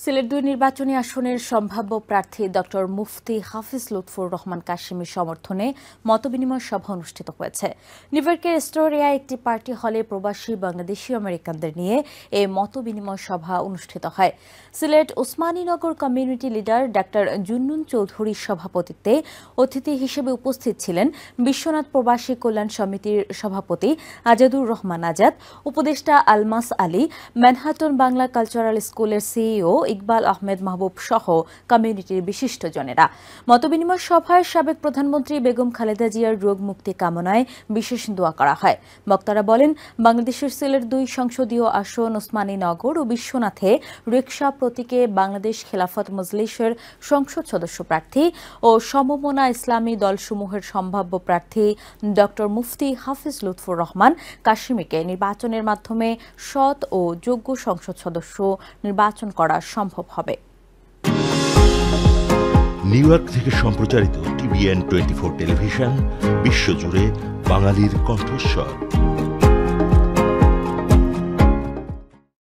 সিলেট-২ নির্বাচনী আসনের সম্ভাব্য প্রার্থী ডক্টর মুফতি হাফিজ লুৎফুর রহমান কাশেমীর সমর্থনে মতবিনিময় সভা অনুষ্ঠিত হয়েছে। নিউ ইয়র্কের এস্টোরিয়ায় একটি পার্টি হলে প্রবাসী বাংলাদেশি আমেরিকানদের নিয়ে এই মতবিনিময় সভা অনুষ্ঠিত হয়। Sylhet Osmaninagar community leader doctor Zunnun চৌধুরীর সভাপতিত্বে অতিথি হিসেবে উপস্থিত ছিলেন বিশ্বনাথ প্রবাসী কল্যাণ সমিতির সভাপতি আজাদুর রহমান আজাদ, উপদেষ্টা আলমাস আলী, ম্যানহাটন বাংলা কালচারাল স্কুলের সিইও ইকবাল আহমেদ মাহবুব সহ কমিউনিটির বিশিষ্টজনেরা। মতবিনিময় সভায় সাবেক প্রধানমন্ত্রী বেগম খালেদা জিয়ার রোগ মুক্তি কামনায় বিশেষ দোয়া করা হয়। বক্তারা বলেন, বাংলাদেশের সিলেট-২ সংসদীয় আসন ওসমানীনগর ও বিশ্বনাথে রিকশা প্রতীকে বাংলাদেশ খেলাফত মজলিসের সংসদ সদস্য প্রার্থী ও সমমনা ইসলামী দলসমূহের সম্ভাব্য প্রার্থী ডক্টর মুফতি হাফিজ লুৎফুর রহমান কাশেমীকে নির্বাচনের মাধ্যমে সৎ ও যোগ্য সংসদ সদস্য নির্বাচন করা সম্ভব হবে। নিউ ইয়র্ক থেকে সম্প্রচারিত TVN 24 টেলিভিশন বিশ্বজুড়ে বাঙালির কণ্ঠস্বর।